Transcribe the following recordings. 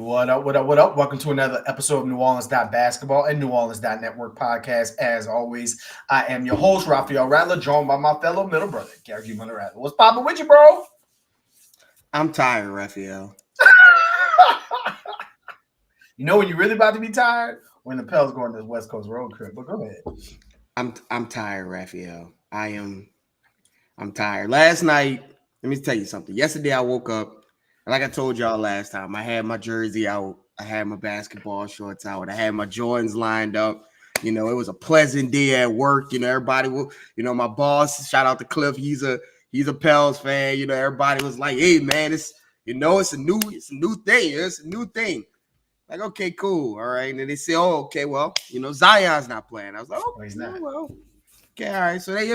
What up, what up, what up? Welcome to another episode of New Orleans Basketball and New Orleans Network podcast. As always, I am your host, Raphael Rattler, joined by my fellow middle brother, Garrick Raphael. What's poppin' with you, bro? I'm tired, Raphael. You know when you're really about to be tired? When the Pels go on this West Coast road trip. But go ahead. I'm tired, Raphael. I'm tired. Last night, let me tell you something. Yesterday I woke up, and like I told y'all last time, I had my jersey out, I had my basketball shorts out, I had my Jordans lined up. You know, it was a pleasant day at work. You know, everybody will, my boss, shout out to Cliff, he's a Pels fan. You know, everybody was like, hey man, it's a new thing. It's a new thing. Like, okay, cool. All right. And then they say, oh, okay, well, Zion's not playing. I was like, oh, he's not. Well, okay, all right. So they,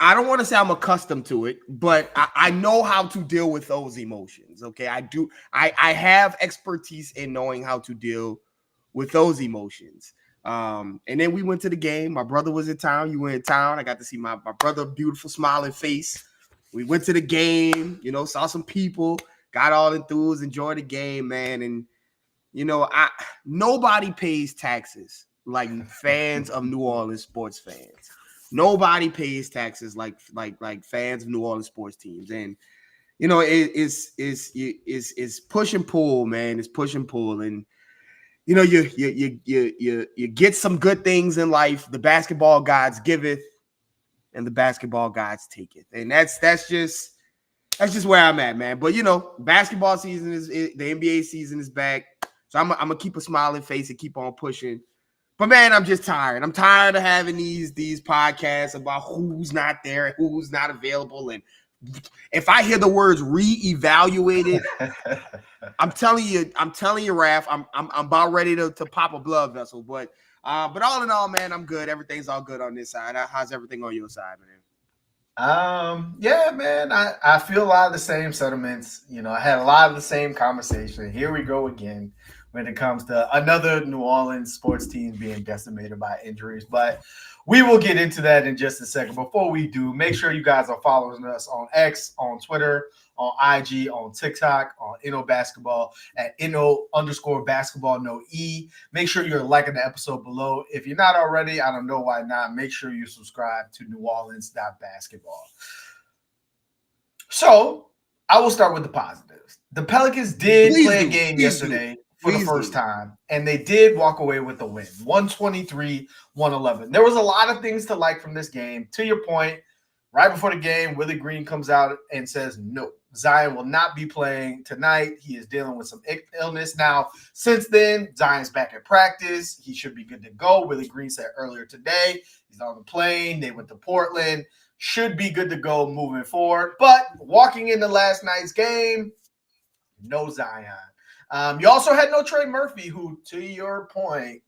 I don't want to say I'm accustomed to it, but I know how to deal with those emotions. Okay. I do. I have expertise in knowing how to deal with those emotions. And then we went to the game. My brother was in town. You were in town. I got to see my brother, beautiful smiling face. We went to the game, saw some people, got all enthused, enjoyed the game, man. And, nobody pays taxes like fans of New Orleans sports fans. Nobody pays taxes like fans of New Orleans sports teams. And, it's push and pull, man. It's push and pull. And, you get some good things in life. The basketball gods giveth, and the basketball gods taketh. And that's just where I'm at, man. But basketball season the NBA season is back. So I'm gonna keep a smiling face and keep on pushing. But man, I'm just tired. I'm tired of having these podcasts about who's not there, who's not available. And if I hear the words reevaluated, I'm telling you, Raph, I'm about ready to pop a blood vessel. But all in all, man, I'm good. Everything's all good on this side. How's everything on your side, man? Yeah, man, I feel a lot of the same sentiments. I had a lot of the same conversation. Here we go again when it comes to another New Orleans sports team being decimated by injuries. But we will get into that in just a second. Before we do, make sure you guys are following us on X, on Twitter, on IG, on TikTok, on Inno Basketball at Inno_basketball, no E. Make sure you're liking the episode below. If you're not already, I don't know why not. Make sure you subscribe to New Orleans Basketball. So I will start with the positives. The Pelicans did play a game yesterday for the first time, and they did walk away with the win, 123-111. There was a lot of things to like from this game. To your point, right before the game, Willie Green comes out and says, no, Zion will not be playing tonight. He is dealing with some illness. Now, since then, Zion's back at practice. He should be good to go. Willie Green said earlier today, he's on the plane. They went to Portland. Should be good to go moving forward. But walking into last night's game, no Zion. You also had no Trey Murphy, who, to your point,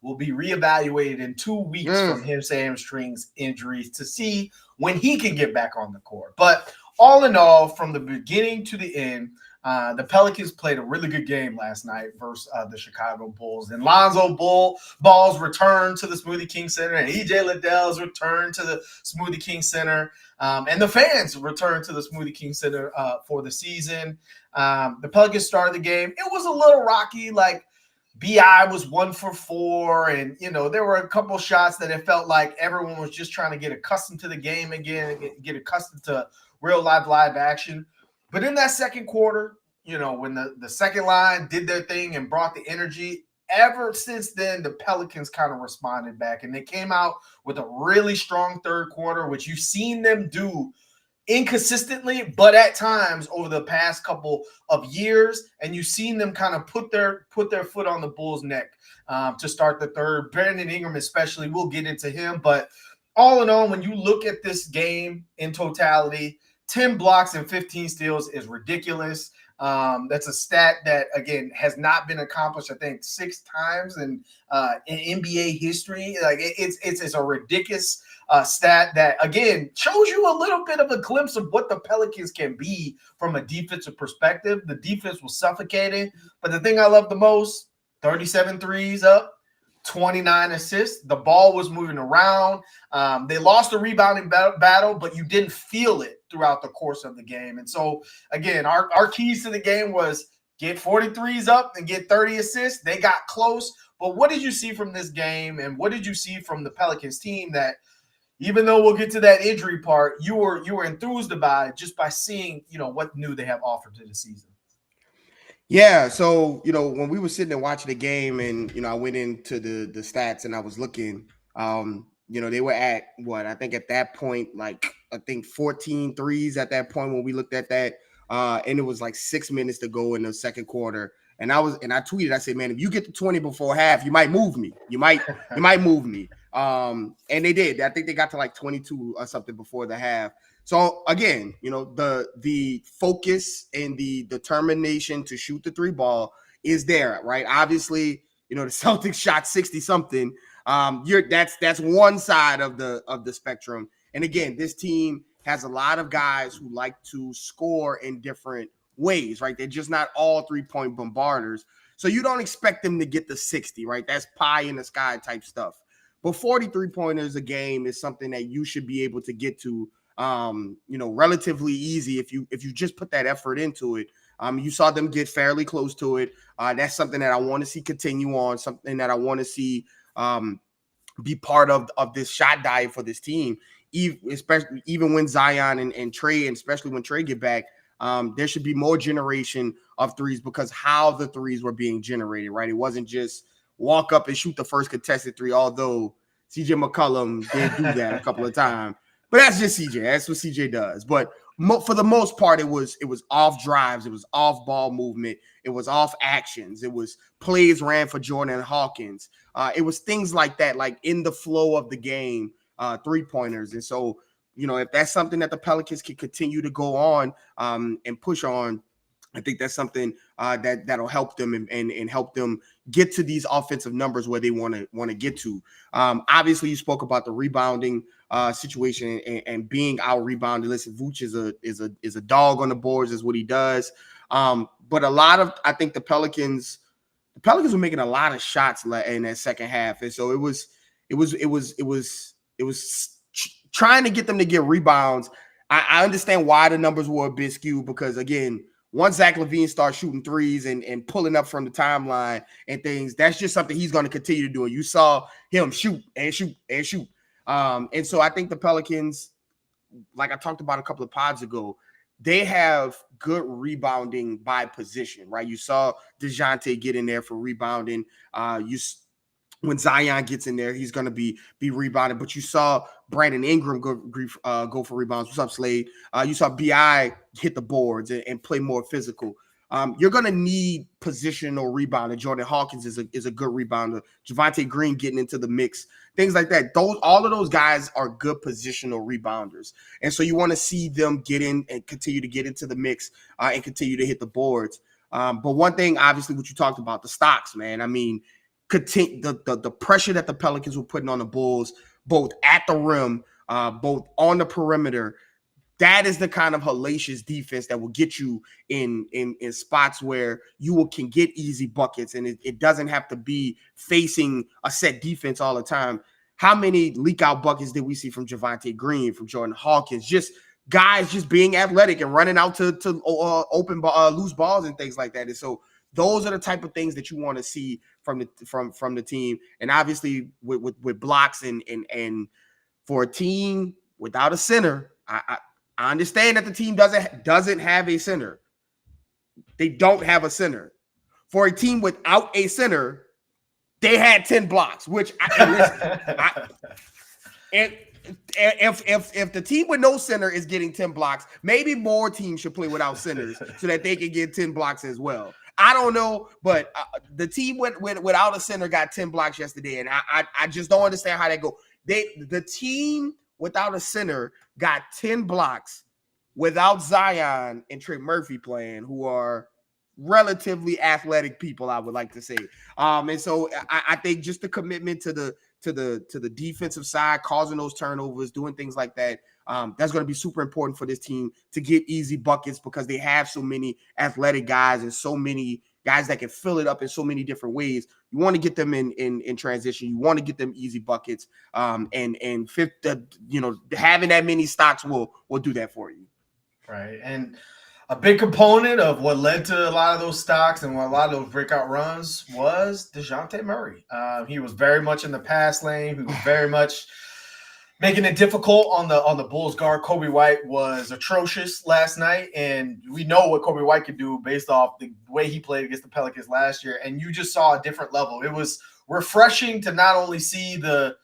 will be reevaluated in 2 weeks from his hamstrings injuries to see when he can get back on the court. But all in all, from the beginning to the end, the Pelicans played a really good game last night versus the Chicago Bulls. And Lonzo Ball's return to the Smoothie King Center, and EJ Liddell's return to the Smoothie King Center, and the fans returned to the Smoothie King Center for the season. The Pelicans started the game. It was a little rocky, like BI was 1 for 4, and there were a couple shots that it felt like everyone was just trying to get accustomed to the game again, get accustomed to real live action. But in that second quarter, when the second line did their thing and brought the energy, ever since then, the Pelicans kind of responded back, and they came out with a really strong third quarter, which you've seen them do inconsistently, but at times over the past couple of years, and you've seen them kind of put their foot on the Bulls' neck to start the third. Brandon Ingram especially, we'll get into him, but all in all, when you look at this game in totality, 10 blocks and 15 steals is ridiculous. That's a stat that, again, has not been accomplished, I think, 6 times in NBA history. Like it's a ridiculous stat that, again, shows you a little bit of a glimpse of what the Pelicans can be from a defensive perspective. The defense was suffocating, but the thing I love the most, 37 threes up, 29 assists. The ball was moving around. They lost the rebounding battle, but you didn't feel it throughout the course of the game. And so, again, our keys to the game was get 43s up and get 30 assists. They got close. But what did you see from this game, and what did you see from the Pelicans team that, even though we'll get to that injury part, you were enthused about just by seeing, what new they have offered to the season? Yeah, so when we were sitting and watching the game, and I went into the stats and I was looking, they were at what I think at that point, like I think 14 threes at that point when we looked at that, and it was like 6 minutes to go in the second quarter, and I tweeted, I said, man, if you get to 20 before half, you might move me, you might move me, and they did. I think they got to like 22 or something before the half. So again, the focus and the determination to shoot the three ball is there, right? Obviously, the Celtics shot 60 something. That's one side of the spectrum. And again, this team has a lot of guys who like to score in different ways, right? They're just not all 3-point bombarders. So you don't expect them to get the 60, right? That's pie in the sky type stuff. But 43 pointers a game is something that you should be able to get to relatively easy if you just put that effort into it. You saw them get fairly close to it. That's something that I want to see continue on, something that I want to see be part of this shot diet for this team, especially even when Zion and Trey, and especially when Trey get back. There should be more generation of threes, because how the threes were being generated, right? It wasn't just walk up and shoot the first contested three, although CJ McCollum did do that a couple of times. But that's just CJ. That's what CJ does. But for the most part, it was off drives. It was off ball movement. It was off actions. It was plays ran for Jordan Hawkins. It was things like that, like in the flow of the game, 3-pointers. And so, if that's something that the Pelicans can continue to go on and push on, I think that's something that'll help them and help them get to these offensive numbers where they want to get to. Obviously, you spoke about the rebounding situation and being out rebounded. Listen, Vooch is a dog on the boards, is what he does. But I think the Pelicans were making a lot of shots in that second half, and so it was trying to get them to get rebounds. I understand why the numbers were a bit skewed, because again, once Zach LaVine starts shooting threes and pulling up from the timeline and things, that's just something he's going to continue to do. And you saw him shoot and shoot and shoot. And so I think the Pelicans, like I talked about a couple of pods ago, they have good rebounding by position, right? You saw Dejounte get in there for rebounding. When Zion gets in there, he's going to be rebounded. But you saw Brandon Ingram go for rebounds. What's up, Slade? You saw B.I. hit the boards and play more physical. You're going to need positional rebounding. Jordan Hawkins is a good rebounder. Javonte Green getting into the mix. Things like that. All of those guys are good positional rebounders. And so you want to see them get in and continue to get into the mix and continue to hit the boards. But one thing, obviously, what you talked about, the stocks, man. I mean, the pressure that the Pelicans were putting on the Bulls, both at the rim, both on the perimeter, that is the kind of hellacious defense that will get you in spots where you can get easy buckets, and it doesn't have to be facing a set defense all the time. How many leak out buckets did we see from Javonte Green, from Jordan Hawkins? Just guys just being athletic and running out to open loose balls and things like that. And so those are the type of things that you want to see from the team. And obviously with blocks and for a team without a center, I understand that the team doesn't have a center. They don't have a center. For a team without a they had 10 blocks, which if the team with no center is getting 10 blocks, maybe more teams should play without centers so that they can get 10 blocks as well. I don't know, but the team without a center got 10 blocks yesterday, and I just don't understand how that go. The team without a center got 10 blocks without Zion and Trey Murphy playing, who are relatively athletic people, I would like to say. And so I think just the commitment to the defensive side, causing those turnovers, doing things like that, that's going to be super important for this team to get easy buckets, because they have so many athletic guys and so many guys that can fill it up in so many different ways. You want to get them in transition. You want to get them easy buckets. And fifth, having that many stocks will do that for you. Right. And a big component of what led to a lot of those stocks and a lot of those breakout runs was Dejounte Murray. He was very much in the pass lane. He was very much making it difficult on the Bulls guard. Kobe White was atrocious last night, and we know what Kobe White could do based off the way he played against the Pelicans last year. And you just saw a different level. It was refreshing to not only see the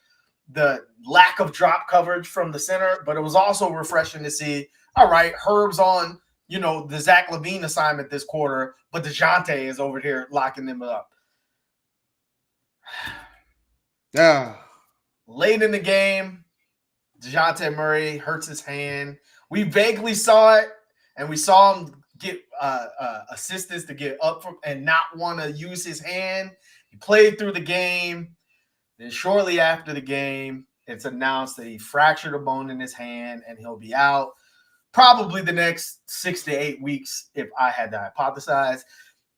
lack of drop coverage from the center, but it was also refreshing to see, all right, Herb's on, the Zach LaVine assignment this quarter, but Dejounte is over here locking them up. Yeah. Late in the game, Dejounte Murray hurts his hand. We vaguely saw it, and we saw him get assistance to get up from and not want to use his hand. He played through the game. Then shortly after the game, it's announced that he fractured a bone in his hand, and he'll be out probably the next 6 to 8 weeks, if I had to hypothesize.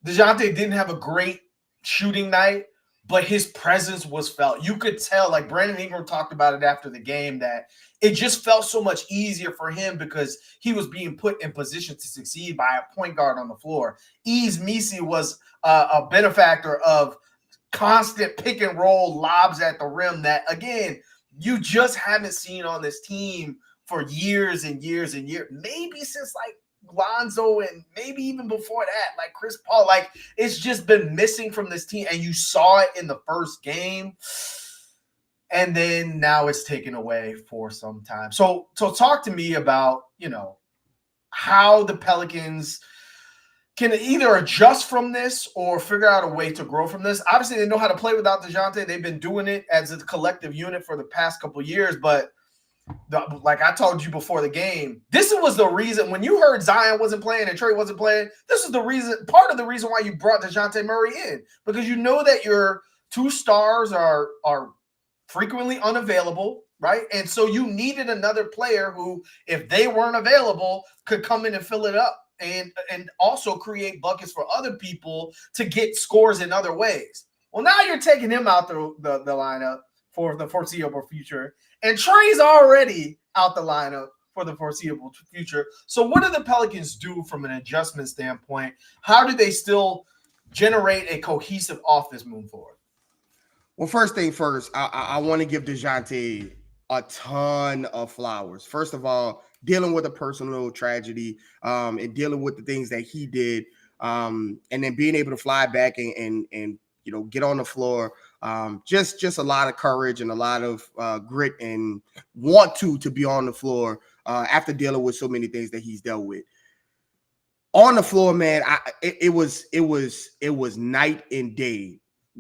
Dejounte didn't have a great shooting night, but his presence was felt. You could tell, like Brandon Ingram talked about it after the game, that it just felt so much easier for him because he was being put in position to succeed by a point guard on the floor. Yves Missi was a benefactor of constant pick and roll lobs at the rim that, again, you just haven't seen on this team for years and years and years, maybe since like Lonzo and maybe even before that, like Chris Paul. Like, it's just been missing from this team, and you saw it in the first game, and then now it's taken away for some time. So talk to me about, how the Pelicans can either adjust from this or figure out a way to grow from this. Obviously, they know how to play without Dejounte. They've been doing it as a collective unit for the past couple of years, but like I told you before the game, this was the reason when you heard Zion wasn't playing and Trey wasn't playing. This is the reason, part of the reason why you brought Dejounte Murray in, because you know that your two stars are frequently unavailable, right? And so you needed another player who, if they weren't available, could come in and fill it up and also create buckets for other people to get scores in other ways. Well, now you're taking him out the lineup for the foreseeable future. And Trey's already out the lineup for the foreseeable future. So what do the Pelicans do from an adjustment standpoint? How do they still generate a cohesive offense moving forward? Well, first thing first, I want to give Dejounte a ton of flowers. First of all, dealing with a personal tragedy and dealing with the things that he did, and then being able to fly back and get on the floor. Just a lot of courage and a lot of grit and want to be on the floor after dealing with so many things that he's dealt with. On the floor, man, it was night and day.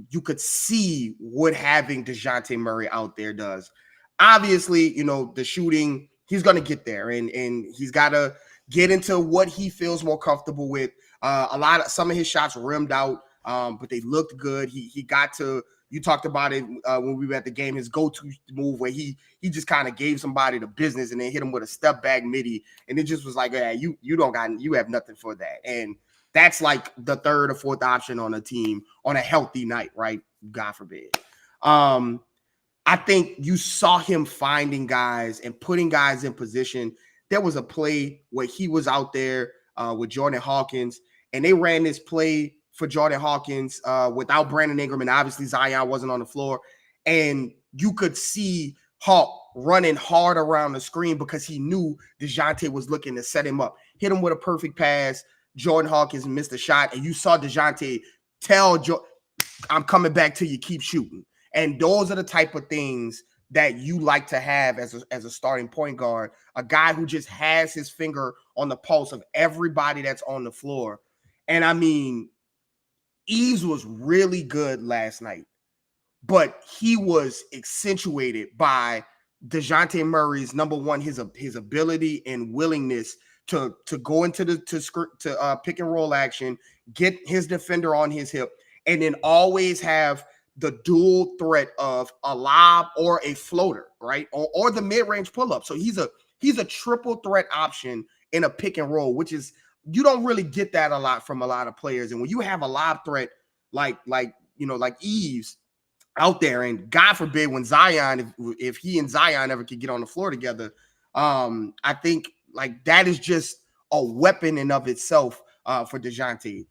You could see what having Dejounte Murray out there does. Obviously, the shooting, he's going to get there, and he's got to get into what he feels more comfortable with. Some of his shots rimmed out, but they looked good. He got to, you talked about it when we were at the game, his go-to move where he just kind of gave somebody the business and then hit him with a step back midi, and it just was like, yeah, you have nothing for that. And that's like the third or fourth option on a team on a healthy night, right? God forbid. I think you saw him finding guys and putting guys in position. There was a play where he was out there with Jordan Hawkins, and they ran this play for Jordan Hawkins without Brandon Ingram, and obviously Zion wasn't on the floor. And you could see Hawk running hard around the screen because he knew Dejounte was looking to set him up. Hit him with a perfect pass. Jordan Hawkins missed a shot, and you saw Dejounte tell I'm coming back to you, keep shooting. And those are the type of things that you like to have as a starting point guard, a guy who just has his finger on the pulse of everybody that's on the floor. And I mean, Yves was really good last night, but he was accentuated by Dejounte Murray's, number one, his ability and willingness to go into the pick and roll action, get his defender on his hip, and then always have the dual threat of a lob or a floater, right? Or the mid-range pull-up. So he's a triple threat option in a pick and roll, which is you don't really get that a lot from a lot of players. And when you have a lob threat like Yves out there, and God forbid when Zion, if he and Zion ever could get on the floor together, I think like that is just a weapon in of itself for Dejounte.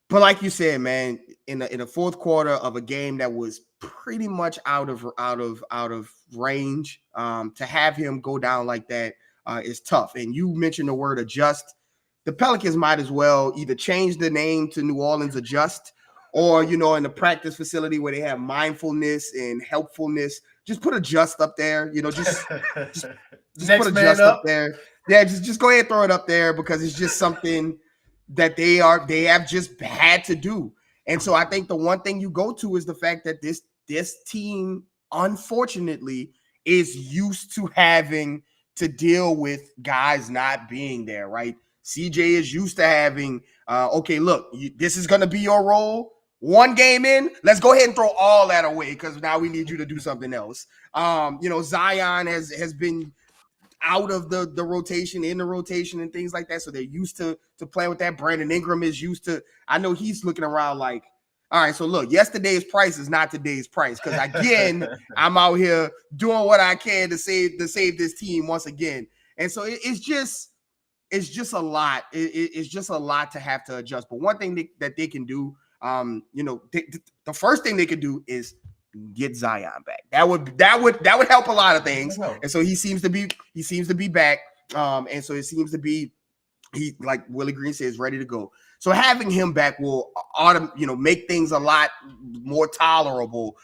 But like you said, man, in the fourth quarter of a game that was pretty much out of range, to have him go down like that is tough. And you mentioned the word adjust. The Pelicans might as well either change the name to New Orleans Adjust, or, in the practice facility where they have mindfulness and helpfulness, just put adjust up there, just Next put man adjust up there. Yeah, just go ahead and throw it up there, because it's just something that they have just had to do. And so I think the one thing you go to is the fact that this team, unfortunately, is used to having to deal with guys not being there, right? CJ is used to having, okay, look, this is going to be your role. One game in, let's go ahead and throw all that away, because now we need you to do something else. Zion has been out of the rotation, in the rotation, and things like that. So they're used to playing with that. Brandon Ingram is used to. I know he's looking around like, all right, so look, yesterday's price is not today's price, because again, I'm out here doing what I can to save this team once again. And so it's just a lot. It's just a lot to have to adjust. But one thing that they can do, the first thing they could do is get Zion back. That would help a lot of things. And so he seems to be back. And so it seems to be, he, like Willie Green says, ready to go. So having him back will make things a lot more tolerable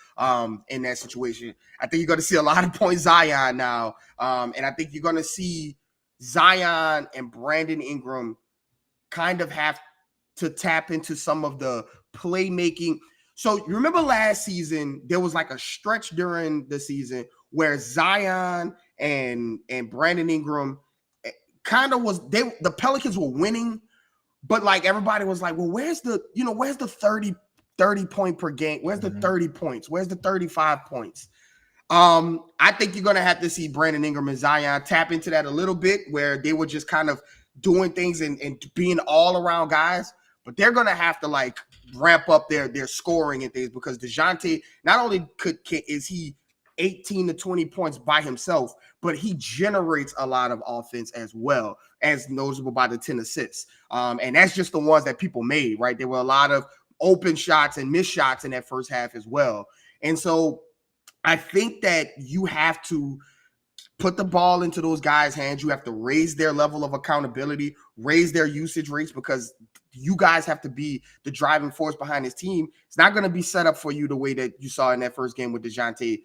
in that situation. I think you're going to see a lot of point Zion now. And I think you're going to see Zion and Brandon Ingram kind of have to tap into some of the playmaking. So you remember last season, there was like a stretch during the season where Zion and Brandon Ingram kind of the Pelicans were winning, but like everybody was like, well, where's the 30 point per game? Where's the 30 points? Where's the 35 points? I think you're going to have to see Brandon Ingram and Zion tap into that a little bit, where they were just kind of doing things and being all around guys, but they're going to have to like ramp up their scoring and things, because Dejounte, not only is he 18 to 20 points by himself, but he generates a lot of offense as well, as noticeable by the 10 assists. And that's just the ones that people made, right? There were a lot of open shots and missed shots in that first half as well. And so I think that you have to put the ball into those guys' hands. You have to raise their level of accountability, raise their usage rates, because you guys have to be the driving force behind this team. It's not going to be set up for you the way that you saw in that first game with Dejounte.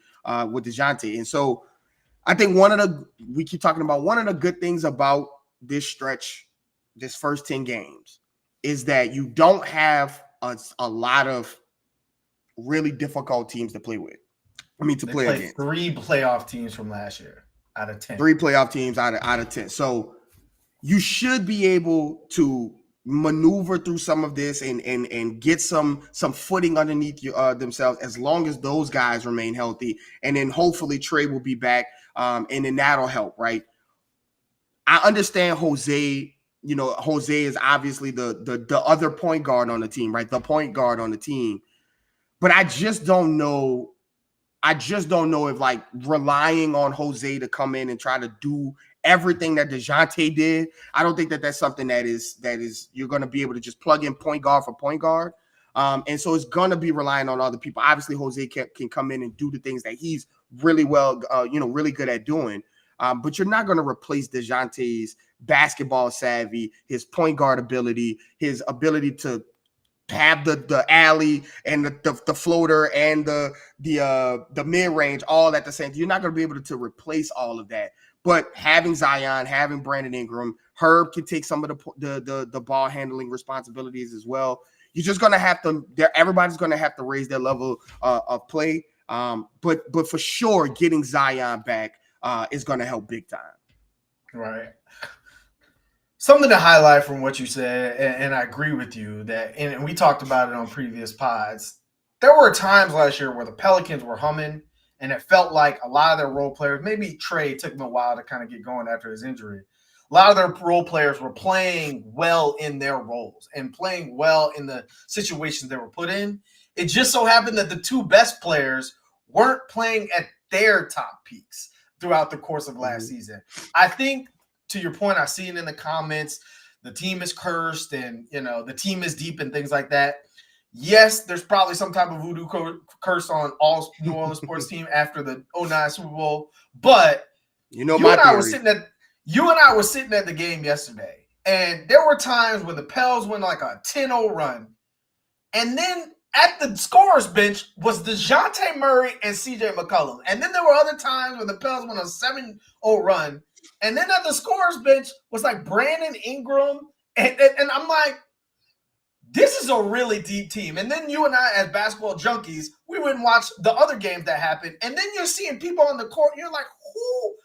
And so I think we keep talking about one of the good things about this stretch, this first 10 games, is that you don't have a lot of really difficult teams to play with. Play against. 3 playoff teams from last year out of 10. 3 playoff teams out of 10. So you should be able to maneuver through some of this and get some footing underneath themselves, as long as those guys remain healthy. And then hopefully Trey will be back, and then that'll help, right? I understand Jose. Jose is obviously the other point guard on the team, right? The point guard on the team. But I just don't know if like relying on Jose to come in and try to do everything that Dejounte did. I don't think that that's something that is you're going to be able to just plug in point guard for point guard. And so it's going to be relying on other people. Obviously, Jose can come in and do the things that he's really really good at doing. But you're not going to replace Dejounte's basketball savvy, his point guard ability, his ability to have the alley and the floater and the mid range all at the same time. You're not going to be able to replace all of that. But having Zion, having Brandon Ingram, Herb can take some of the ball handling responsibilities as well. You're just going to have to. Everybody's going to have to raise their level of play. But for sure, getting Zion back is going to help big time. Right. Something to highlight from what you said, and I agree with you that, and we talked about it on previous pods, there were times last year where the Pelicans were humming, and it felt like a lot of their role players, maybe Trey took him a while to kind of get going after his injury. a lot of their role players were playing well in their roles and playing well in the situations they were put in. It just so happened that the two best players weren't playing at their top peaks throughout the course of last season. I think, to your point, I see it in the comments, the team is cursed and, the team is deep and things like that. Yes, there's probably some type of voodoo curse on all New Orleans sports team after the 2009 Super Bowl. But you and I were sitting at the game yesterday, and there were times when the Pels went like a 10-0 run, and then at the scorer's bench was Dejounte Murray and CJ McCollum. And then there were other times when the Pels went a 7-0 run, and then at the scorer's bench was like Brandon Ingram, and I'm like, this is a really deep team. And then you and I, as basketball junkies, we went and watched the other games that happened. And then you're seeing people on the court. You're like, who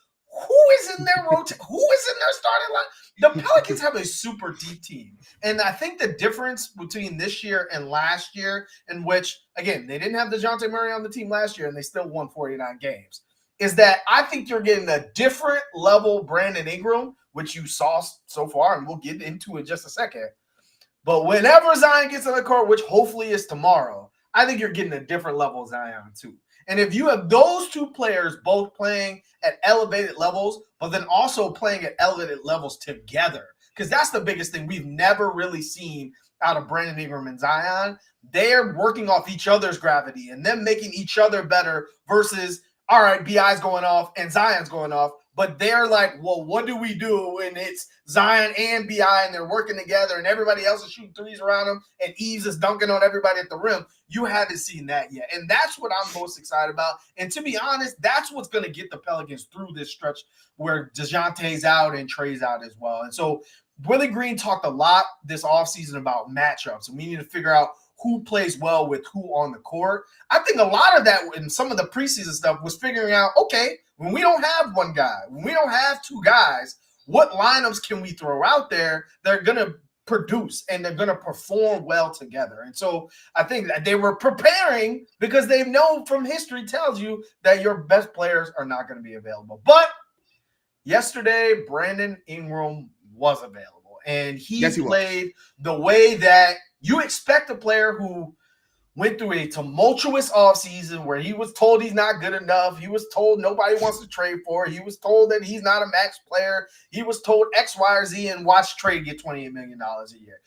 is in their rotation? Who is in their starting line? The Pelicans have a super deep team. And I think the difference between this year and last year, in which, again, they didn't have Dejounte Murray on the team last year and they still won 49 games, is that I think you're getting a different level Brandon Ingram, which you saw so far, and we'll get into in just a second. But whenever Zion gets on the court, which hopefully is tomorrow, I think you're getting a different level of Zion too. And if you have those two players both playing at elevated levels, but then also playing at elevated levels together, because that's the biggest thing we've never really seen out of Brandon Ingram and Zion. They're working off each other's gravity and them making each other better versus, all right, BI's going off and Zion's going off. But they're like, well, what do we do when it's Zion and BI and they're working together and everybody else is shooting threes around them and Yves is dunking on everybody at the rim? You haven't seen that yet. And that's what I'm most excited about. And to be honest, that's what's going to get the Pelicans through this stretch where DeJounte's out and Trey's out as well. And so Willie Green talked a lot this offseason about matchups, and we need to figure out who plays well with who on the court. I think a lot of that in some of the preseason stuff was figuring out, okay, when we don't have one guy, when we don't have two guys, what lineups can we throw out there that are going to produce and they're going to perform well together? And so I think that they were preparing because they know from history tells you that your best players are not going to be available. But yesterday, Brandon Ingram was available, and he played the way that you expect a player who went through a tumultuous offseason where he was told he's not good enough. He was told nobody wants to trade for. He was told that he's not a max player. He was told X, Y, or Z, and watch trade get $28 million a year.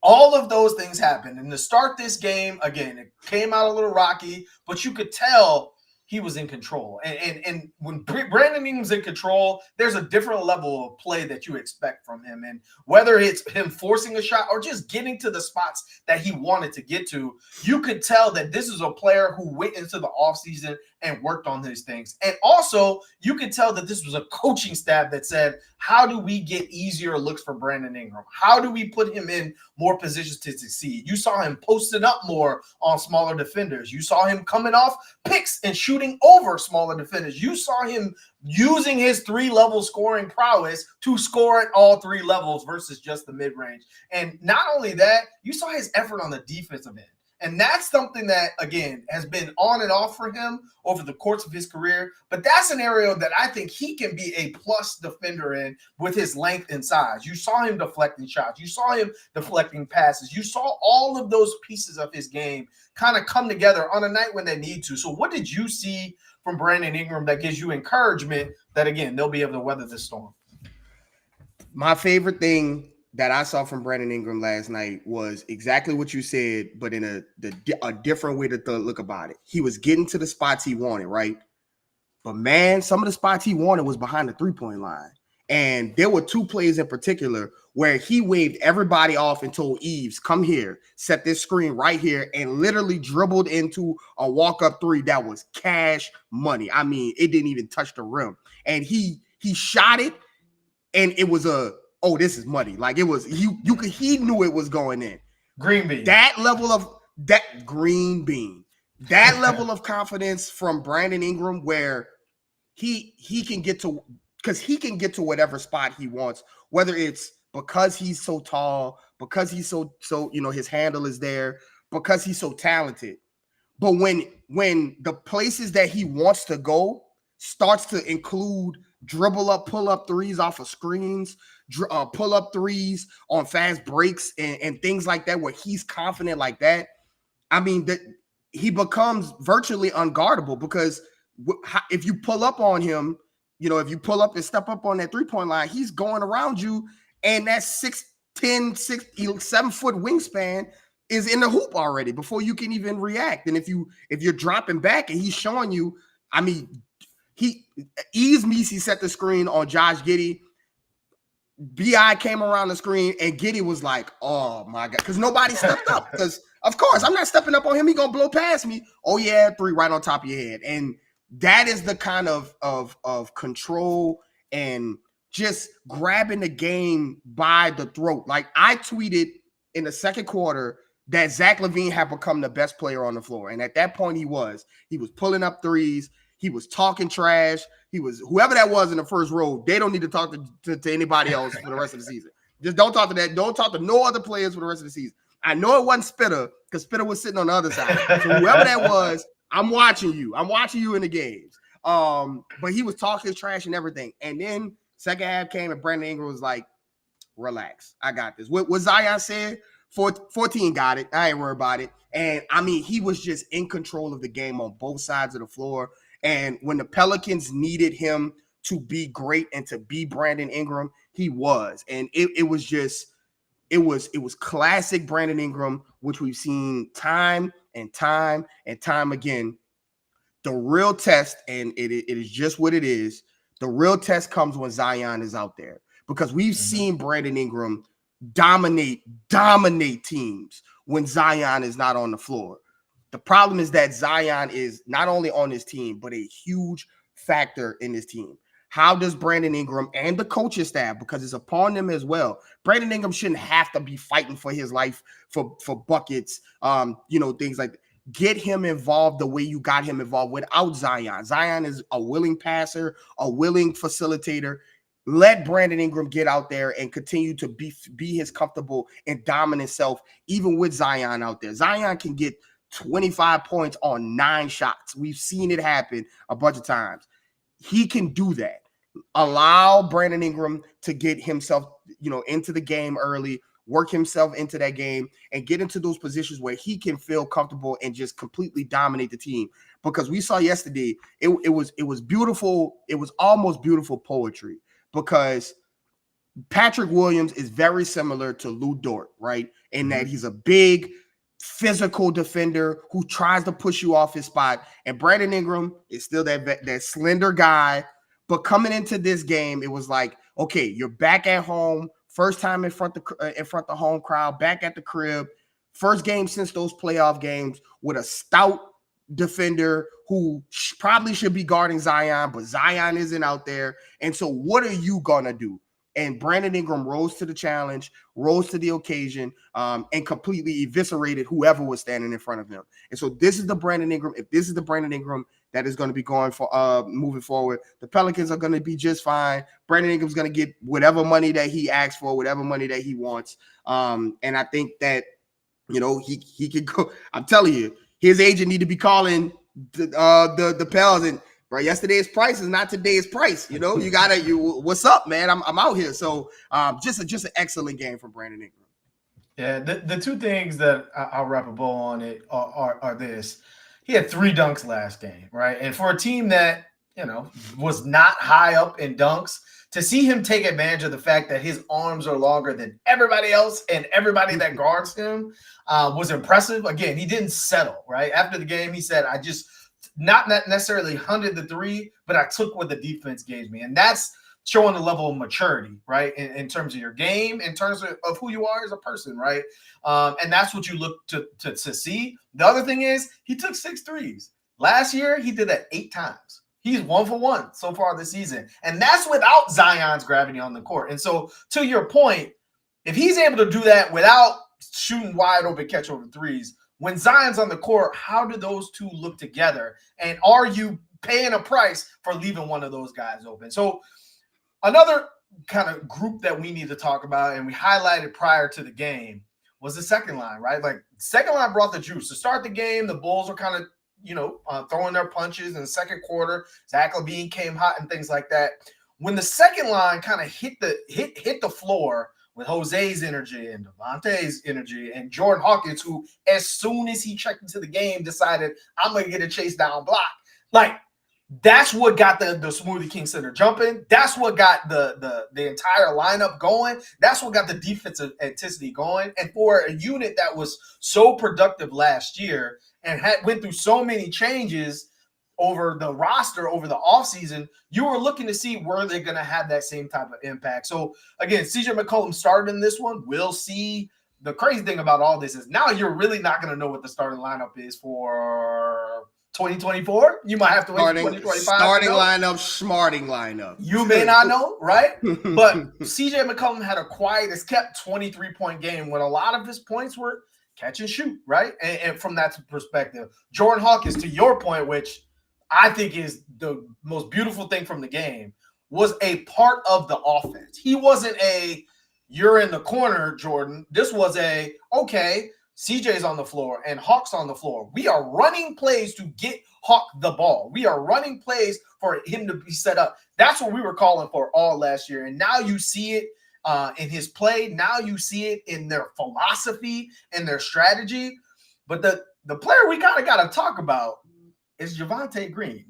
All of those things happened. And to start this game, again, it came out a little rocky, but you could tell he was in control. And when Brandon Ingram's in control, there's a different level of play that you expect from him. And whether it's him forcing a shot or just getting to the spots that he wanted to get to, you could tell that this is a player who went into the offseason and worked on these things. And also, you could tell that this was a coaching staff that said, how do we get easier looks for Brandon Ingram? How do we put him in more positions to succeed? You saw him posted up more on smaller defenders. You saw him coming off picks and shooting over smaller defenders. You saw him using his three-level scoring prowess to score at all three levels versus just the mid-range. And not only that, you saw his effort on the defensive end. And that's something that, again, has been on and off for him over the course of his career. But that's an area that I think he can be a plus defender in with his length and size. You saw him deflecting shots. You saw him deflecting passes. You saw all of those pieces of his game kind of come together on a night when they need to. So what did you see from Brandon Ingram that gives you encouragement that, again, they'll be able to weather this storm? My favorite thing that I saw from Brandon Ingram last night was exactly what you said, but in a different way to look about it. He was getting to the spots he wanted, right? But, man, some of the spots he wanted was behind the three-point line. And there were two plays in particular where he waved everybody off and told Yves, come here, set this screen right here, and literally dribbled into a walk-up three that was cash money. I mean, it didn't even touch the rim. And he shot it, and it was this is money. Like it was, he knew it was going in. Green bean. That level of confidence from Brandon Ingram where he can get to, because he can get to whatever spot he wants, whether it's because he's so tall, because he's so his handle is there, because he's so talented. But when the places that he wants to go starts to include dribble up, pull up threes off of screens, pull up threes on fast breaks and things like that, where he's confident like that, I mean, that he becomes virtually unguardable, because if you pull up on him, if you pull up and step up on that 3-point line, he's going around you, and that 6'10", 7-foot wingspan is in the hoop already before you can even react. And if you're dropping back and he's showing you, I mean, Yves Missi set the screen on Josh Giddey. BI came around the screen and Giddey was like, oh my God, because nobody stepped up. Because of course I'm not stepping up on him. He gonna blow past me. Oh yeah, 3 right on top of your head. And that is the kind of control and just grabbing the game by the throat. Like, I tweeted in the second quarter that Zach LaVine had become the best player on the floor. And at that point he was pulling up threes. He was talking trash. He was, whoever that was in the first row, they don't need to talk to anybody else for the rest of the season. Just don't talk to that. Don't talk to no other players for the rest of the season. I know it wasn't Spitter, because Spitter was sitting on the other side. So whoever that was, I'm watching you. I'm watching you in the games. But he was talking trash and everything. And then second half came and Brandon Ingram was like, relax, I got this. What Zion said, 14 got it. I ain't worried about it. And I mean, he was just in control of the game on both sides of the floor. And when the Pelicans needed him to be great and to be Brandon Ingram, he was. And it was classic Brandon Ingram, which we've seen time and time and time again. The real test, and it is just what it is, the real test comes when Zion is out there. Because we've seen Brandon Ingram dominate teams when Zion is not on the floor. The problem is that Zion is not only on his team, but a huge factor in this team. How does Brandon Ingram and the coaching staff, because it's upon them as well, Brandon Ingram shouldn't have to be fighting for his life for buckets, things like that. Get him involved the way you got him involved without Zion. Zion is a willing passer, a willing facilitator. Let Brandon Ingram get out there and continue to be his comfortable and dominant self, even with Zion out there. Zion can get 25 points on 9 shots. We've seen it happen a bunch of times. He can do that. Allow Brandon Ingram to get himself, into the game early, work himself into that game, and get into those positions where he can feel comfortable and just completely dominate the team. Because we saw yesterday, it was beautiful. It was almost beautiful poetry, because Patrick Williams is very similar to Lou Dort, right? In that he's a big, physical defender who tries to push you off his spot. And Brandon Ingram is still that slender guy. But coming into this game, it was like, okay, you're back at home, first time in front of the home crowd, back at the crib, first game since those playoff games with a stout defender who probably should be guarding Zion, but Zion isn't out there. And so what are you gonna do? And Brandon Ingram rose to the challenge, rose to the occasion, and completely eviscerated whoever was standing in front of him. And so this is the Brandon Ingram. If this is the Brandon Ingram that is going to be going for moving forward, the Pelicans are going to be just fine. Brandon Ingram's going to get whatever money that he asks for, whatever money that he wants. And I think that, he can go. I'm telling you, his agent need to be calling the Pels and, bro, yesterday's price is not today's price. You what's up, man? I'm out here. So just an excellent game from Brandon Ingram. Yeah, the two things that I'll wrap a bow on it are this. He had 3 dunks last game, right? And for a team that, was not high up in dunks, to see him take advantage of the fact that his arms are longer than everybody else and everybody that guards him was impressive. Again, he didn't settle, right? After the game, he said, I just not necessarily hunted the 3, but I took what the defense gave me. And that's showing a level of maturity, right? In terms of your game, in terms of who you are as a person, right? And that's what you look to see. The other thing is he took 6 threes. Last year, he did that 8 times. He's 1 for 1 so far this season. And that's without Zion's gravity on the court. And so to your point, if he's able to do that without shooting wide open catch over threes, when Zion's on the court, how do those two look together? And are you paying a price for leaving one of those guys open? So another kind of group that we need to talk about, and we highlighted prior to the game, was the second line, right? Like, second line brought the juice. To start the game, the Bulls were kind of, throwing their punches in the second quarter. Zach LaVine came hot and things like that. when the second line kind of hit the floor with Jose's energy and Devontae's energy and Jordan Hawkins, who as soon as he checked into the game decided, I'm going to get a chase down block. Like, that's what got the Smoothie King Center jumping. That's what got the entire lineup going. That's what got the defensive intensity going. And for a unit that was so productive last year and went through so many changes over the roster over the offseason, you were looking to see where they're going to have that same type of impact. So, again, CJ McCollum started in this one. We'll see. The crazy thing about all this is now you're really not going to know what the starting lineup is for 2024. You might have to wait for 2025. Starting lineup, smarting lineup. You may not know, right? But CJ McCollum had a quiet as kept 23-point game when a lot of his points were catch and shoot, right? And from that perspective, Jordan Hawkins, to your point, which I think is the most beautiful thing from the game, was a part of the offense. He wasn't you're in the corner, Jordan. This was okay, CJ's on the floor and Hawk's on the floor. We are running plays to get Hawk the ball. We are running plays for him to be set up. That's what we were calling for all last year. And now you see it in his play. Now you see it in their philosophy and their strategy. But the player we kind of got to talk about is Javonte Green.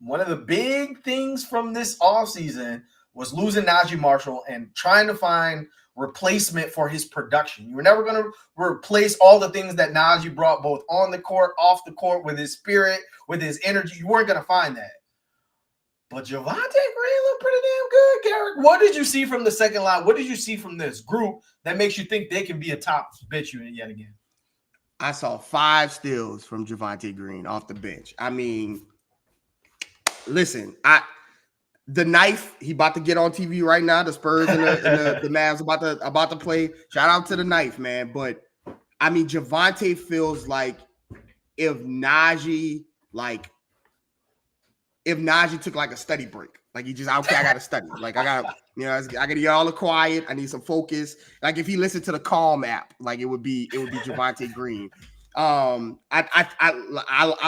One of the big things from this offseason was losing Najee Marshall and trying to find replacement for his production. You were never going to replace all the things that Najee brought both on the court, off the court, with his spirit, with his energy. You weren't going to find that. But Javonte Green looked pretty damn good, Garrick. What did you see from the second line? What did you see from this group that makes you think they can be a top bench unit yet again? I saw 5 steals from Javonte Green off the bench. I mean, listen, the knife, he about to get on TV right now. The Spurs and the Mavs about to play. Shout out to the knife, man. But I mean, Javonte feels like if Najee took like a study break. Like he just, okay, I got to study. Like I got to get all the quiet. I need some focus. Like if he listened to the Calm app, like it would be Javonte Green. I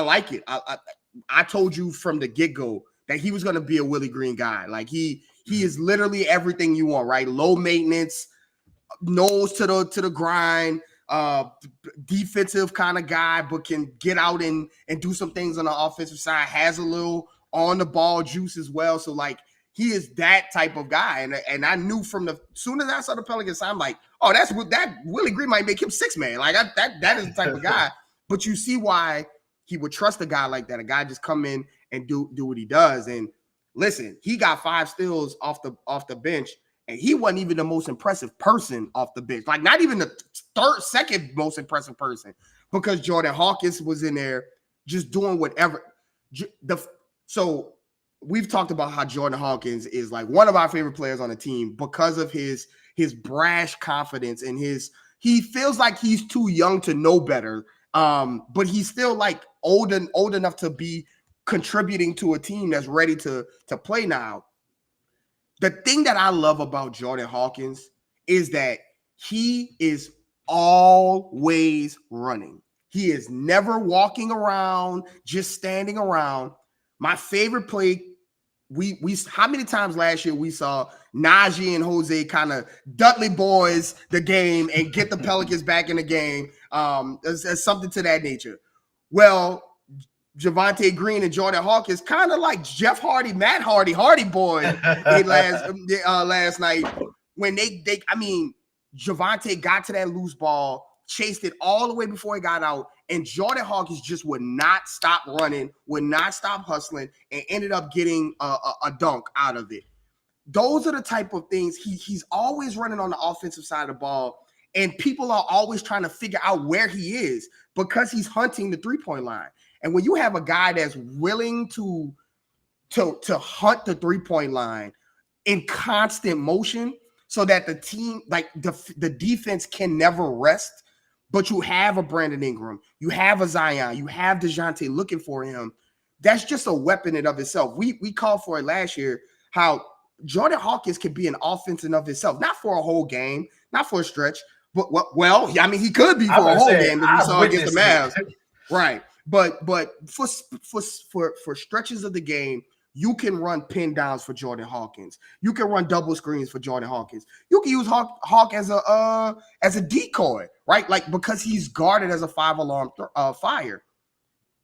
like it. I told you from the get-go that he was going to be a Willie Green guy. Like he is literally everything you want, right? Low maintenance, nose to the grind, defensive kind of guy, but can get out and do some things on the offensive side, has a little on the ball juice as well. So like he is that type of guy. And I knew soon as I saw the Pelicans, I'm like, oh, that Willie Green might make him 6-man. Like that is the type of guy. But you see why he would trust a guy like that. A guy just come in and do what he does. And listen, he got 5 steals off the bench, and he wasn't even the most impressive person off the bench. Like not even the second most impressive person, because Jordan Hawkins was in there just doing whatever. So we've talked about how Jordan Hawkins is like one of our favorite players on the team because of his brash confidence and he feels like he's too young to know better. But he's still like old enough to be contributing to a team that's ready to play now. The thing that I love about Jordan Hawkins is that he is always running. He is never walking around, just standing around. My favorite play, we how many times last year we saw Najee and Jose kind of Dudley boys the game and get the Pelicans back in the game, as something to that nature. Well, Javonte Green and Jordan Hawkins kind of like Jeff Hardy, Matt Hardy boy last night when they Javonte got to that loose ball, chased it all the way before he got out, and Jordan Hawkins just would not stop running, would not stop hustling, and ended up getting a dunk out of it. Those are the type of things he's always running on the offensive side of the ball, and people are always trying to figure out where he is because he's hunting the three-point line. And when you have a guy that's willing to hunt the three-point line in constant motion so that the team, like the defense can never rest, but you have a Brandon Ingram, you have a Zion, you have Dejounte looking for him, that's just a weapon in of itself. We called for it last year, how Jordan Hawkins can be an offense in of itself, not for a whole game, not for a stretch, but he could be for a whole game if you saw against the Mavs. Right. But for stretches of the game, you can run pin downs for Jordan Hawkins. You can run double screens for Jordan Hawkins. You can use Hawk as a decoy, right? Like, because he's guarded as a 5-alarm fire.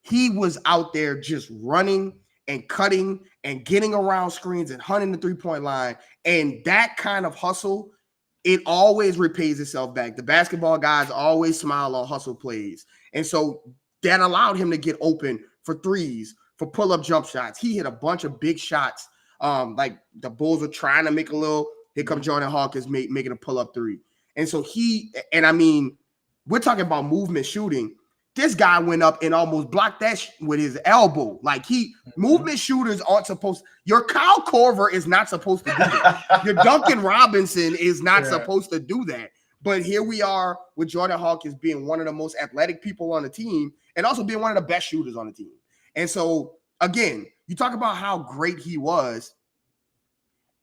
He was out there just running and cutting and getting around screens and hunting the three-point line. And that kind of hustle, it always repays itself back. The basketball guys always smile on hustle plays. And so that allowed him to get open for threes, for pull-up jump shots. He hit a bunch of big shots. Like the Bulls were trying to make a little, here comes Jordan Hawkins making a pull-up three. And so we're talking about movement shooting. This guy went up and almost blocked that with his elbow. Like movement shooters aren't supposed. Your Kyle Korver is not supposed to do that. Your Duncan Robinson is not supposed to do that. But here we are with Jordan Hawkins being one of the most athletic people on the team and also being one of the best shooters on the team. And so, again, you talk about how great he was,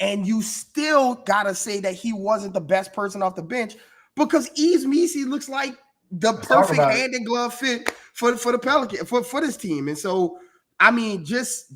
and you still got to say that he wasn't the best person off the bench because Yves Missi looks like the perfect hand and glove fit for the Pelicans, for this team. And so, I mean, just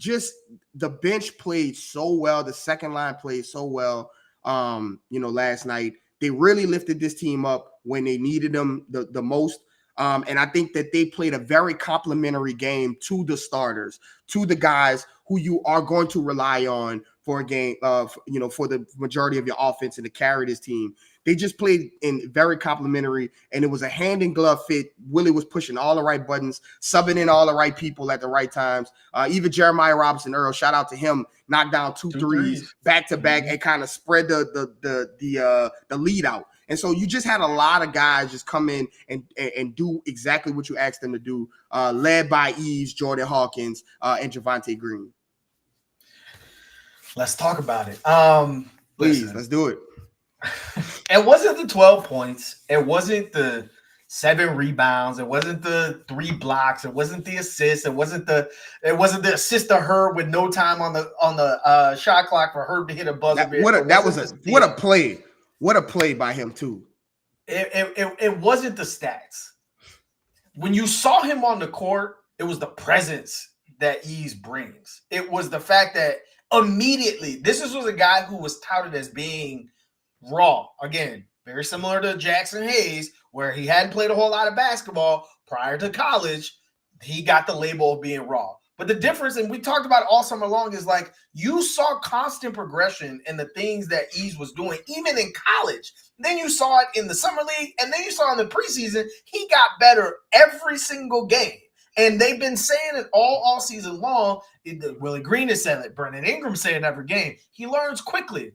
the bench played so well. The second line played so well, last night. They really lifted this team up when they needed them the most. And I think that they played a very complimentary game to the starters, to the guys who you are going to rely on for a game, for the majority of your offense and to carry this team. They just played in very complimentary, and it was a hand and glove fit. Willie was pushing all the right buttons, subbing in all the right people at the right times. Even Jeremiah Robinson Earl, shout out to him, knocked down two threes back to back and kind of spread the lead out. And so you just had a lot of guys just come in and do exactly what you asked them to do, led by Yves, Jordan Hawkins, and Javonte Green. Let's talk about it. Please, let's do it. It wasn't the 12 points. It wasn't the 7 rebounds. It wasn't the 3 blocks. It wasn't the assist. It wasn't the assist to Herb with no time on the shot clock for Herb to hit a buzzer. What a play. What a play by him too. It wasn't the stats. When you saw him on the court, it was the presence that Yves brings. It was the fact that immediately, this was a guy who was touted as being raw. Again, very similar to Jackson Hayes, where he hadn't played a whole lot of basketball prior to college. He got the label of being raw. But the difference, and we talked about it all summer long, is like you saw constant progression in the things that Yves was doing, even in college. Then you saw it in the summer league, and then you saw in the preseason, he got better every single game. And they've been saying it all season long. Willie Green has said it. Brandon Ingram said it every game. He learns quickly.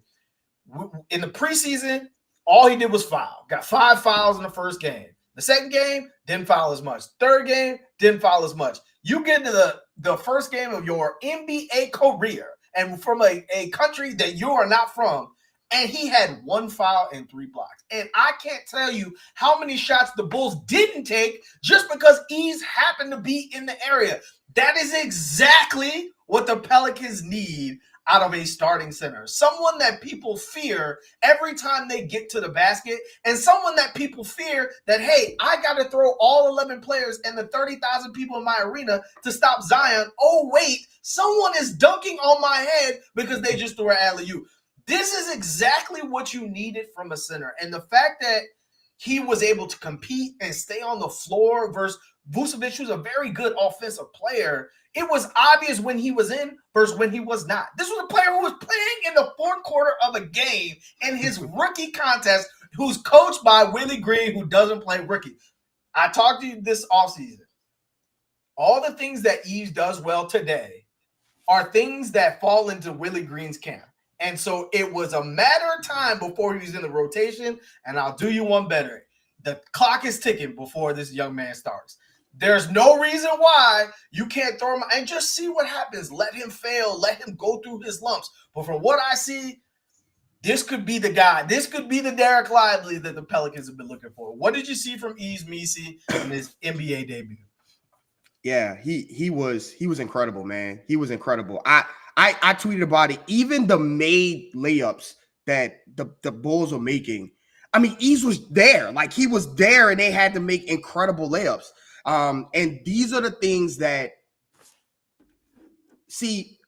In the preseason, all he did was foul. Got 5 fouls in the first game. The second game, didn't foul as much. Third game, didn't foul as much. You get to the first game of your NBA career, and from a country that you are not from, and he had 1 foul and 3 blocks. And I can't tell you how many shots the Bulls didn't take just because Yves happened to be in the area. That is exactly what the Pelicans need out of a starting center. Someone that people fear every time they get to the basket, and someone that people fear that, hey, I got to throw all 11 players and the 30,000 people in my arena to stop Zion. Oh, wait, someone is dunking on my head because they just threw an alley-oop. This is exactly what you needed from a center. And the fact that he was able to compete and stay on the floor versus Vucevic, who's a very good offensive player, it was obvious when he was in versus when he was not. This was a player who was playing in the fourth quarter of a game in his rookie contest, who's coached by Willie Green, who doesn't play rookie. I talked to you this offseason. All the things that Yves does well today are things that fall into Willie Green's camp. And so it was a matter of time before he was in the rotation. And I'll do you one better. The clock is ticking before this young man starts. There's no reason why you can't throw him and just see what happens. Let him fail. Let him go through his lumps. But from what I see, this could be the guy. This could be the Derek Lively that the Pelicans have been looking for. What did you see from Yves Missi in his NBA debut? Yeah, he was incredible, man. He was incredible. I tweeted about it. Even the made layups that the Bulls were making. I mean, Yves was there. Like, he was there, and they had to make incredible layups. And these are the things that, see,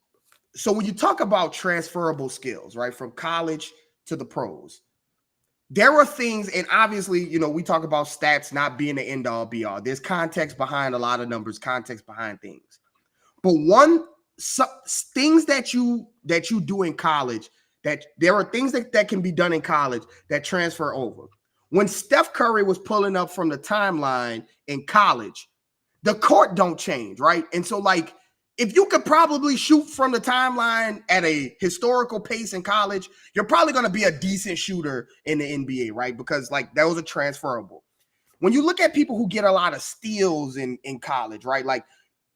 So when you talk about transferable skills, right, from college to the pros, there are things, and obviously, we talk about stats not being the end all be all. There's context behind a lot of numbers, context behind things. But things that you do in college, that there are things that can be done in college that transfer over. When Steph Curry was pulling up from the timeline in college, the court don't change, right? And so, like, if you could probably shoot from the timeline at a historical pace in college, you're probably going to be a decent shooter in the NBA, right? Because, like, those are transferable. When you look at people who get a lot of steals in college, right? Like,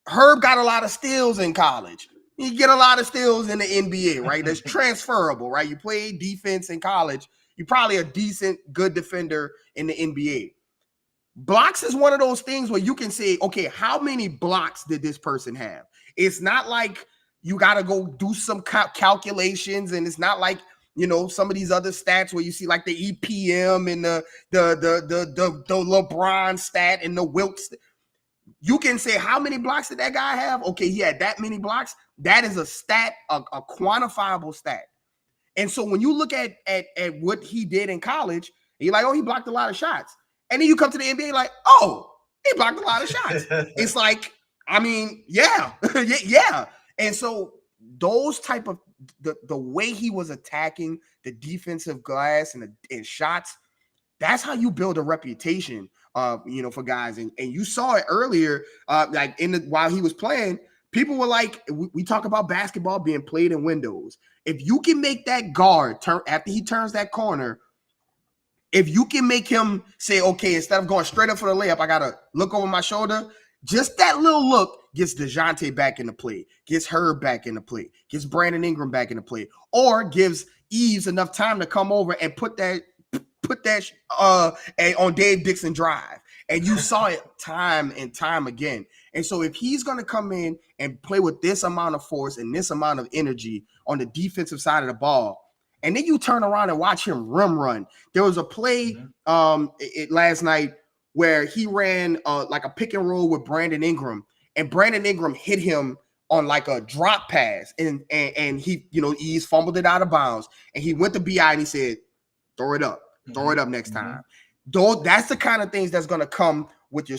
Herb got a lot of steals in college. You get a lot of steals in the NBA, right? That's transferable, right? You play defense in college, you're probably a decent, good defender in the NBA. Blocks is one of those things where you can say, okay, how many blocks did this person have? It's not like you got to go do some calculations, and it's not like, some of these other stats where you see like the EPM and the LeBron stat and the Wilt. You can say, how many blocks did that guy have? Okay, he had that many blocks. That is a stat, a quantifiable stat. And so when you look at what he did in college, you're like, oh, he blocked a lot of shots. And then you come to the NBA like, oh, he blocked a lot of shots. It's like, I mean, yeah, yeah. And so those type of, the way he was attacking the defensive glass and shots, that's how you build a reputation, for guys. And you saw it earlier, like while he was playing, people were like, we talk about basketball being played in windows. If you can make that guard turn after he turns that corner, if you can make him say, okay, instead of going straight up for the layup, I got to look over my shoulder. Just that little look gets Dejounte back into play, gets Herb back into play, gets Brandon Ingram back into play, or gives Yves enough time to come over and put that on Dave Dixon drive. And you saw it time and time again. And so if he's going to come in and play with this amount of force and this amount of energy on the defensive side of the ball, and then you turn around and watch him rim run. There was a play last night where he ran like a pick and roll with Brandon Ingram, and Brandon Ingram hit him on like a drop pass, and he, Yves fumbled it out of bounds, and he went to BI and he said, throw it up next time. Though that's the kind of things that's going to come with your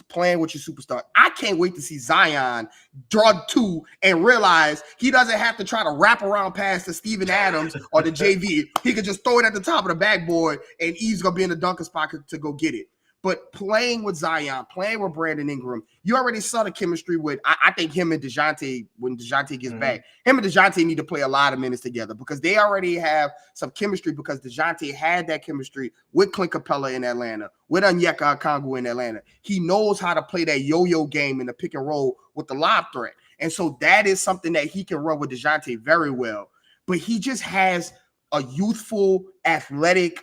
playing with your superstar. I can't wait to see Zion draw two and realize he doesn't have to try to wrap around pass to Steven Adams or the JV. He could just throw it at the top of the backboard, and Yves going to be in the dunker spot to go get it. But playing with Zion, playing with Brandon Ingram, you already saw the chemistry with, I think him and Dejounte, when Dejounte gets back, him and Dejounte need to play a lot of minutes together because they already have some chemistry, because Dejounte had that chemistry with Clint Capella in Atlanta, with Onyeka Okongwu in Atlanta. He knows how to play that yo-yo game in the pick and roll with the lob threat. And so that is something that he can run with Dejounte very well. But he just has a youthful, athletic,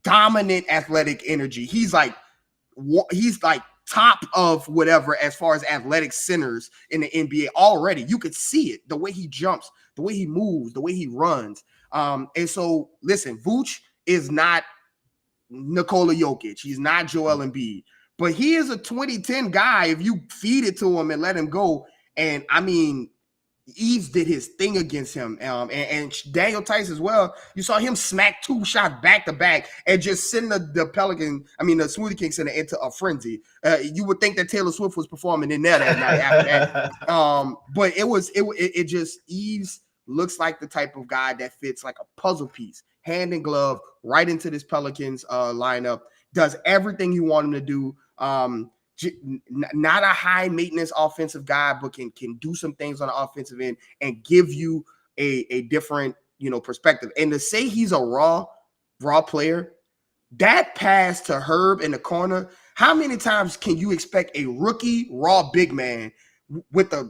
dominant athletic energy. He's like top of whatever as far as athletic centers in the NBA already. You could see it, the way he jumps, the way he moves, the way he runs. And so, listen, Vooch is not Nikola Jokic. He's not Joel Embiid. But he is a 2010 guy if you feed it to him and let him go. And, I mean, Yves did his thing against him, and Daniel Tice as well. You saw him smack two shots back to back and just send the Smoothie King Center into a frenzy. You would think that Taylor Swift was performing in there that night after that. But it just Yves looks like the type of guy that fits like a puzzle piece, hand in glove, right into this Pelicans lineup. Does everything you want him to do. Not a high maintenance offensive guy, but can do some things on the offensive end and give you a different, perspective. And to say he's a raw player, that pass to Herb in the corner, how many times can you expect a rookie raw big man with the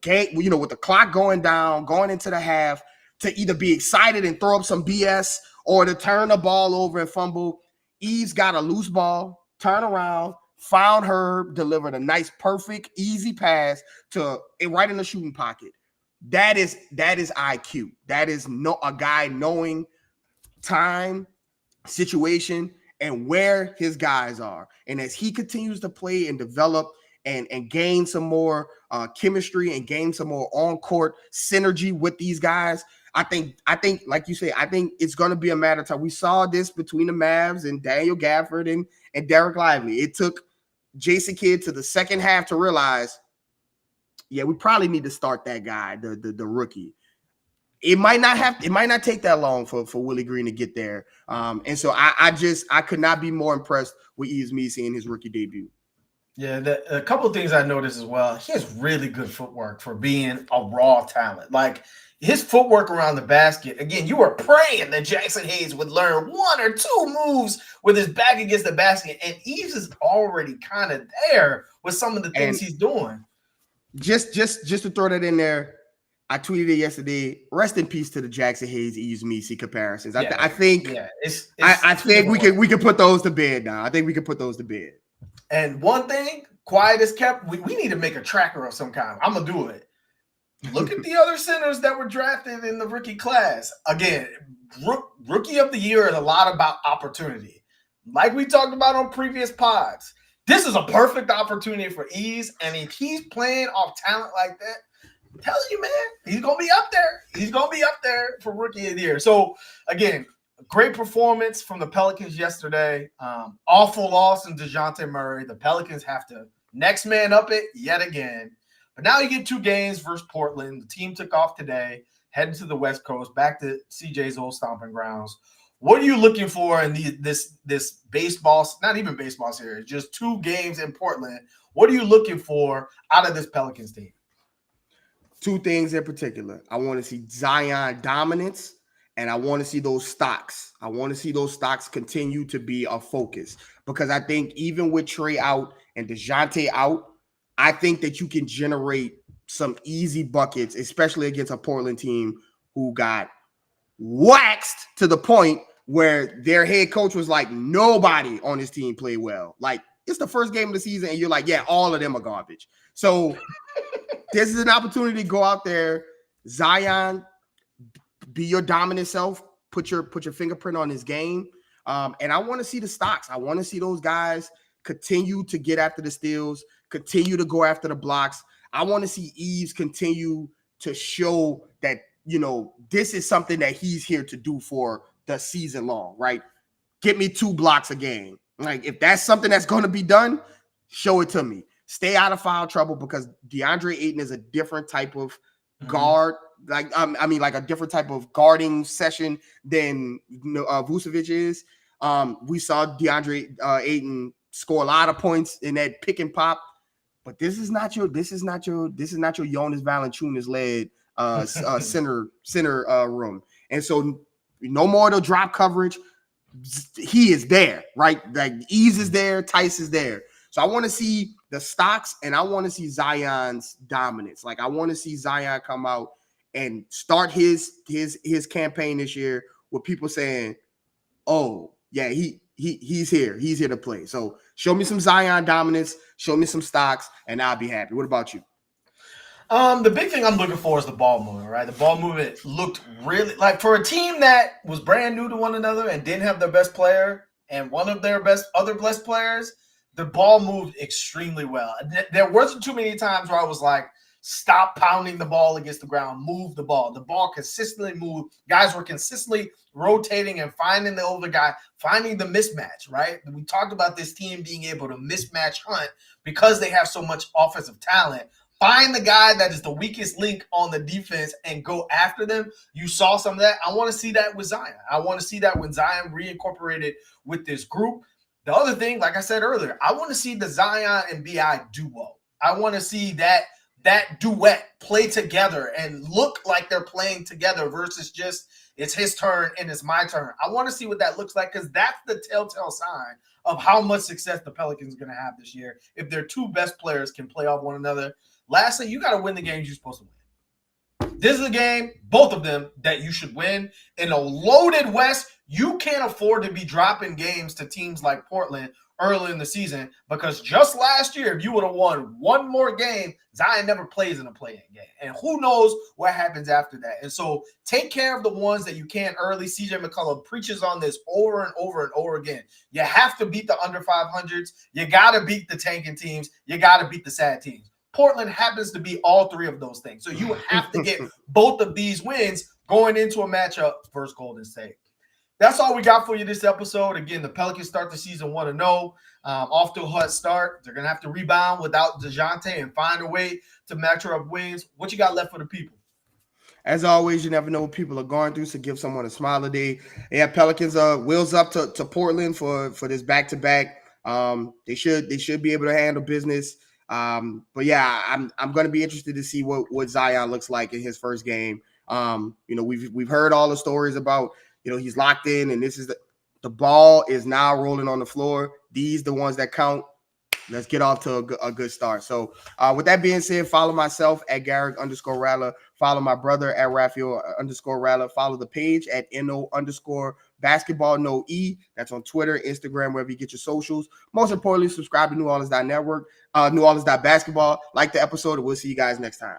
game, with the clock going down, going into the half, to either be excited and throw up some BS or to turn the ball over and fumble? Yves got a loose ball, turn around, found Herb, delivered a nice, perfect, easy pass to right in the shooting pocket. That is IQ. That is a guy knowing time, situation, and where his guys are. And as he continues to play and develop and gain some more chemistry and gain some more on-court synergy with these guys. I think, like you say, I think it's going to be a matter of time. We saw this between the Mavs and Daniel Gafford and Derek Lively. It took Jason Kidd to the second half to realize, yeah, we probably need to start that guy, the rookie. It might not take that long for Willie Green to get there. And so I could not be more impressed with Yves Missi in his rookie debut. Yeah, a couple of things I noticed as well. He has really good footwork for being a raw talent. Like his footwork around the basket. Again, you were praying that Jackson Hayes would learn one or two moves with his back against the basket, and Yves is already kind of there with some of the things he's doing. Just to throw that in there, I tweeted it yesterday. Rest in peace to the Jackson Hayes Yves Missi comparisons. I think we can put those to bed now. I think we can put those to bed. And one thing, quiet as kept, we need to make a tracker of some kind. I'm going to do it. Look at the other centers that were drafted in the rookie class. Again, rookie of the year is a lot about opportunity. Like we talked about on previous pods, this is a perfect opportunity for Yves. And if he's playing off talent like that, I'm telling you, man, he's going to be up there. He's going to be up there for rookie of the year. So, again, great performance from the Pelicans yesterday. Awful loss in Dejounte Murray. The Pelicans have to next man up it yet again. But now you get 2 games versus Portland. The team took off today, heading to the West Coast, back to CJ's old stomping grounds. What are you looking for in this baseball, not even baseball series, just 2 games in Portland? What are you looking for out of this Pelicans team? 2 things in particular. I want to see Zion dominance, and I want to see those stocks. I want to see those stocks continue to be a focus, because I think even with Trey out and DeJounte out, I think that you can generate some easy buckets, especially against a Portland team who got waxed to the point where their head coach was like, nobody on this team played well. Like, it's the first game of the season, and you're like, yeah, all of them are garbage. So this is an opportunity to go out there, Zion, be your dominant self, put your fingerprint on his game. And I want to see the stocks. I want to see those guys continue to get after the steals, continue to go after the blocks. I want to see Yves continue to show that, this is something that he's here to do for the season long, right? Get me 2 blocks a game. Like, if that's something that's going to be done, show it to me. Stay out of foul trouble, because DeAndre Ayton is a different type of guard. Like a different type of guarding session than Vucevic is. We saw DeAndre Ayton score a lot of points in that pick and pop, but this is not your Jonas Valanciunas led center room. And so no more of the drop coverage. He is there, right? Like Yves is there, Tice is there. So I want to see the stocks, and I want to see Zion's dominance. Like, I want to see Zion come out and start his campaign this year with people saying, "Oh, yeah, he's here. He's here to play." So show me some Zion dominance, show me some stocks, and I'll be happy. What about you? The big thing I'm looking for is the ball movement, right? The ball movement looked really like, for a team that was brand new to one another and didn't have their best player and one of their other best players, the ball moved extremely well. There wasn't too many times where I was like, stop pounding the ball against the ground, move the ball. The ball consistently moved. Guys were consistently rotating and finding the other guy, finding the mismatch, right? We talked about this team being able to mismatch hunt because they have so much offensive talent. Find the guy that is the weakest link on the defense and go after them. You saw some of that. I want to see that with Zion. I want to see that when Zion reincorporated with this group. The other thing, like I said earlier, I want to see the Zion and B.I. duo. I want to see that duet play together and look like they're playing together versus just it's his turn and it's my turn. I want to see what that looks like, because that's the telltale sign of how much success the Pelicans are going to have this year if their 2 best players can play off one another. Lastly, you got to win the games you're supposed to win. This is a game, both of them, that you should win. In a loaded West, you can't afford to be dropping games to teams like Portland early in the season, because just last year, if you would have won one more game, Zion never plays in a play-in game. And who knows what happens after that. And so take care of the ones that you can early. CJ McCollum preaches on this over and over and over again. You have to beat the under 500s. You got to beat the tanking teams. You got to beat the sad teams. Portland happens to be all three of those things. So you have to get both of these wins going into a matchup versus Golden State. That's all we got for you this episode. Again, the Pelicans start the season 1-0. Off to a hot start. They're going to have to rebound without Dejounte and find a way to match up wins. What you got left for the people? As always, you never know what people are going through, so give someone a smile a day. Yeah, Pelicans wheels up to Portland for this back-to-back. They should be able to handle business. But yeah, I'm going to be interested to see what Zion looks like in his first game. We've heard all the stories about, he's locked in, and this is the ball is now rolling on the floor. These the ones that count. Let's get off to a good start. So with that being said, follow myself at Garrick_Rattler. Follow my brother at Raphael_Rattler. Follow the page at NO_basketball no E. That's on Twitter, Instagram, wherever you get your socials. Most importantly, subscribe to New Orleans.network, New Orleans.basketball. Like the episode, and we'll see you guys next time.